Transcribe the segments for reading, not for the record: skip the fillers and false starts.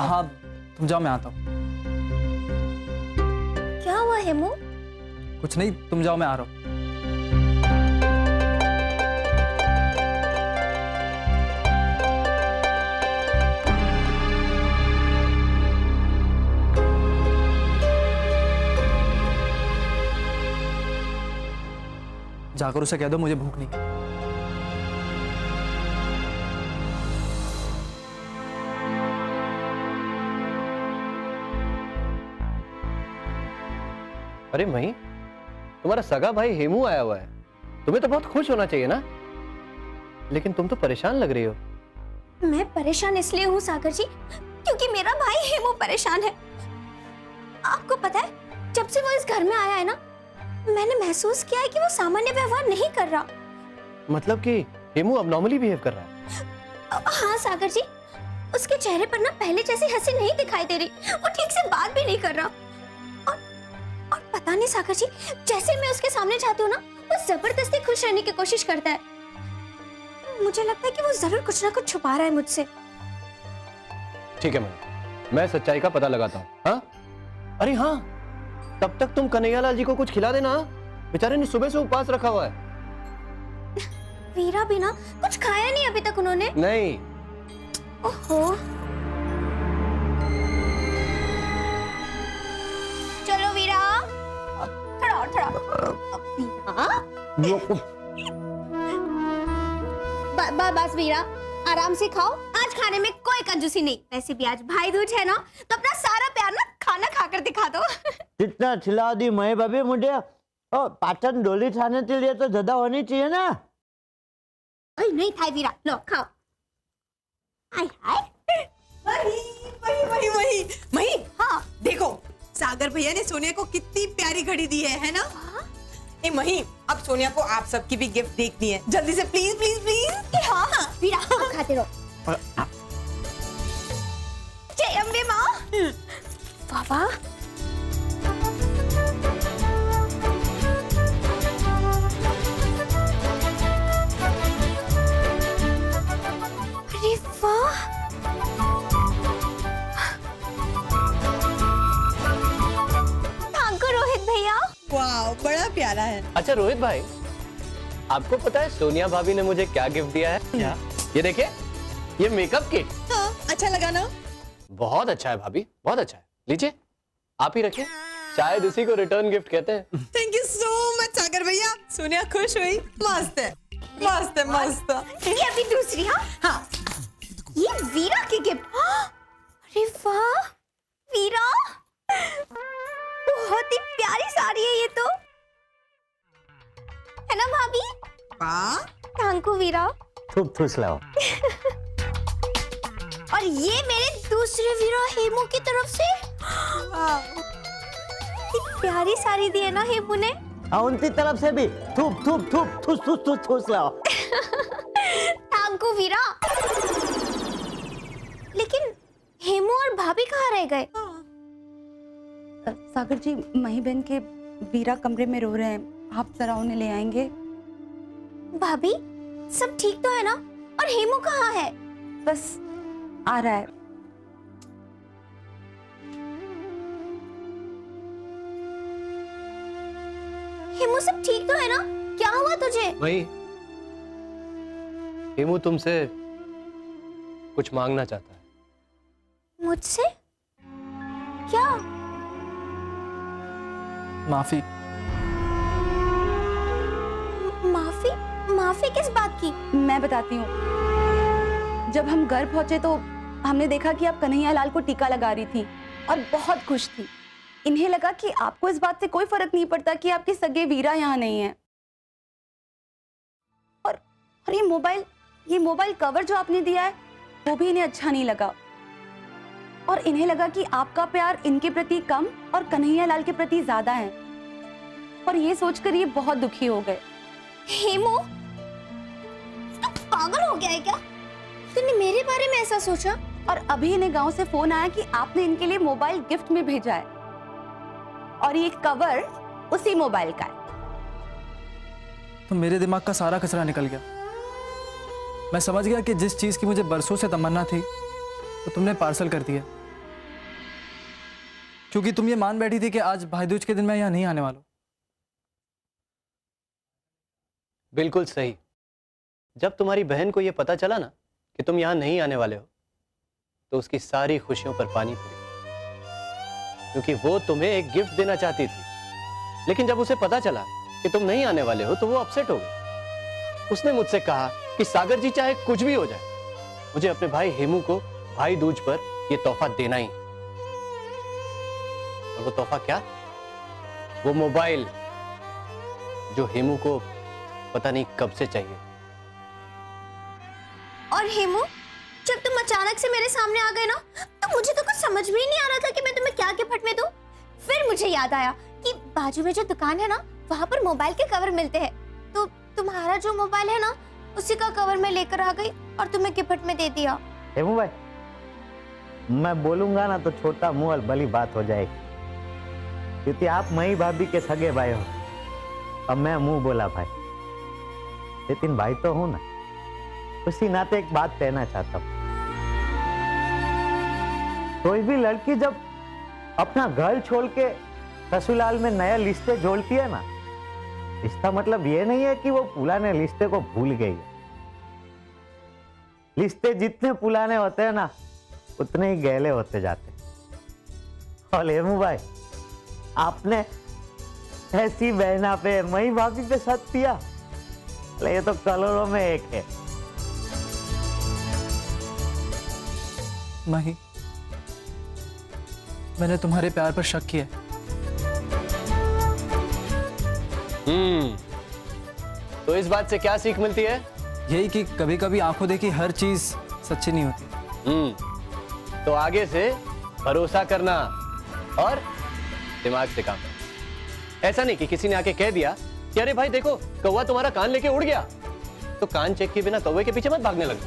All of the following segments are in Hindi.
हाँ तुम जाओ, मैं आता हूँ। क्या हुआ हेमू? कुछ नहीं, तुम जाओ, मैं आ रहा हूँ। जाकर उसे कह दो मुझे भूख नहीं। अरे मही, तुम्हारा सगा भाई हेमू आया हुआ है, तुम्हें तो बहुत खुश होना चाहिए ना, लेकिन तुम तो परेशान लग रही हो। मैं परेशान इसलिए हूँ सागर जी क्योंकि मेरा भाई हेमू परेशान है। आपको पता है, जब से वो इस घर में आया है ना, मैंने महसूस किया है कि वो सामान्य व्यवहार नहीं कर रहा। मतलब कि हेमू अब नॉर्मली बिहेव कर रहा है? हाँ सागर जी, उसके चेहरे पर ना पहले जैसी हंसी नहीं दिखाई दे रही, वो ठीक से बात भी नहीं कर रहा। और पता नहीं सागर जी, जैसे मैं उसके सामने जाती हूँ ना, वो जबरदस्ती खुश रहने की कोशिश करता है। मुझे लगता है कि वो जरूर कुछ ना कुछ छुपा रहा है मुझसे। ठीक है मैं सच्चाई का पता लगाता हूँ। हाँ, अरे हाँ, तब तक तुम कन्हैयालाल जी को कुछ खिला देना, बेचारे ने सुबह से उपवास रखा हुआ है। वीरा भी ना कुछ खाया नहीं अभी तक उन्होंने। नहीं। ओहो, चलो वीरा, थोड़ा बस वीरा, आराम से खाओ, आज खाने में कोई कंजूसी नहीं। वैसे भी आज भाई दूज है ना, तो अपना सारा प्यार ना खाना खाकर दिखा दो। कितना खिला दी मैं भाभी मुझे, और पाचन डोली खाने के लिए तो ज्यादा होनी चाहिए ना। अरे नहीं था वीरा, लो खाओ। हाय हाय, वही हाँ देखो, सागर भैया ने सोनिया को कितनी प्यारी घड़ी दी है ना। ए मही, अब सोनिया को आप सबकी भी गिफ्ट देखनी है, जल्दी से प्लीज प्लीज प्लीज। हाँ वीरा, आप खाते रहो। जय अम्बे माँ। बाबा, अरे वाह, थैंक यू रोहित भैया। वाह, बड़ा प्यारा है। अच्छा रोहित भाई, आपको पता है सोनिया भाभी ने मुझे क्या गिफ्ट दिया है? क्या? ये देखिए, ये मेकअप किट। हाँ, अच्छा लगा ना? बहुत अच्छा है भाभी, बहुत अच्छा है। लीजिए, आप ही रखिए, शायद इसी को रिटर्न गिफ्ट कहते हैं। थैंक यू सो मच सागर भैया, सोनिया खुश हुई। मस्त है, मस्त है, मस्त। ये अभी दूसरी। हाँ हाँ, ये वीरा की गिफ्ट। अरे वाह वीरा, बहुत ही प्यारी साड़ी है ये तो, है ना भाभी? वाह, थैंक यू वीरा। खूब खुश लाओ। और ये मेरे दूसरे वीरा हेमू की तरफ से। कितनी प्यारी साड़ी दी है ना हेमू ने। उनकी तरफ से भी थूप थूप थूप ठुस ठुस ठुस ठुस लाओ। थैंक यू वीरा। लेकिन हेमू और भाभी कहाँ रह गए? सागर जी, मही बहन के वीरा कमरे में रो रहे हैं, आप जरा उन्हें ले आएंगे? भाभी, सब ठीक तो है ना? और हेमू कहाँ है? बस आ रहा है। हेमू, सब ठीक तो है ना? क्या हुआ तुझे? वही, हेमू तुमसे कुछ मांगना चाहता है। मुझसे? क्या? माफी। माफी? माफी किस बात की? मैं बताती हूँ। जब हम घर पहुंचे तो हमने देखा कि आप कन्हैयालाल को टीका लगा रही थी और बहुत खुश थी। इन्हें लगा कि आपको इस बात से कोई फर्क नहीं पड़ता कि आपके सगे वीरा यहाँ नहीं है। और ये मोबाइल कवर जो आपने दिया है वो भी इन्हें अच्छा नहीं लगा, और इन्हें लगा कि आपका प्यार इनके प्रति कम और कन्हैयालाल के प्रति ज्यादा है, और ये सोचकर ये बहुत दुखी हो गए। हेमू, तू पागल हो गया है क्या? तूने मेरे बारे में ऐसा सोचा? और अभी इन्हें गांव से फोन आया कि आपने इनके लिए मोबाइल गिफ्ट में भेजा है, और ये कवर उसी मोबाइल का है। तो मेरे दिमाग का सारा कचरा निकल गया। मैं समझ गया कि जिस चीज की मुझे बरसों से तमन्ना थी तो तुमने पार्सल कर दिया। क्योंकि तुम ये मान बैठी थी कि आज भाई दूज के दिन मैं यहाँ नहीं आने वाला हूं। बिल्कुल सही। जब तुम्हारी बहन को यह पता चला ना कि तुम यहां नहीं आने वाले हो, तो उसकी सारी खुशियों पर पानी फिर गया, क्योंकि वो तुम्हें एक गिफ्ट देना चाहती थी। लेकिन जब उसे पता चला कि तुम नहीं आने वाले हो तो वो अपसेट हो गई। उसने मुझसे कहा कि सागर जी चाहे कुछ भी हो जाए, मुझे अपने भाई हेमू को भाई दूज पर यह तोहफा देना ही। और वो तोहफा क्या? वो मोबाइल जो हेमू को पता नहीं कब से चाहिए। और हेमू, जब तुम अचानक से मेरे सामने आ गए ना, तो मुझे तो कुछ समझ में ही नहीं आ रहा था कि मैं तुम्हें क्या गिफ्ट में दूं। फिर मुझे याद आया कि बाजू में जो दुकान है ना, वहां पर मोबाइल के कवर मिलते हैं। तो तुम्हारा जो मोबाइल है ना, उसी का कवर मैं लेकर आ गई और तुम्हें गिफ्ट में दे दिया। हेमू भाई, मैं बोलूंगा ना तो छोटा मुंह और बड़ी बात हो जाएगी, क्योंकि आप मई भाभी के सगे भाई हो और मैं मुंह बोला भाई, लेकिन भाई तो हूं ना। उसी नाते एक बात कहना चाहता हूं, कोई भी लड़की जब अपना घर छोड़ के ससुराल में नया रिश्ते जोड़ती है ना, इसका मतलब ये नहीं है कि वो पुराने रिश्ते को भूल गई है। रिश्ते जितने पुराने होते हैं ना, उतने ही गहरे होते जाते हैं। और हेमू भाई, आपने ऐसी बहना पे, मई भाभी पे शक किया, ये तो करोड़ों में एक है। नहीं, मैंने तुम्हारे प्यार पर शक किया है। तो इस बात से क्या सीख मिलती है? यही कि कभी कभी आंखों देखी हर चीज सच्ची नहीं होती। तो आगे से भरोसा करना और दिमाग से काम करना। ऐसा नहीं कि किसी ने आके कह दिया कि अरे भाई देखो कौवा तुम्हारा कान लेके उड़ गया, तो कान चेक किए बिना कौवे के पीछे मत भागने लगे।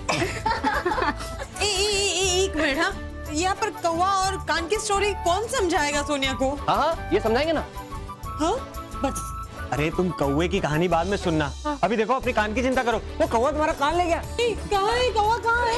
एक मिनट, हाँ, यहाँ पर कौवा और कान की स्टोरी कौन समझाएगा सोनिया को? हाँ, ये समझाएंगे ना। हाँ, बस। अरे तुम कौवे की कहानी बाद में सुनना, अभी देखो अपनी कान की चिंता करो। वो कौवा तुम्हारा कान ले गया। कहाँ है कौवा, कहाँ है?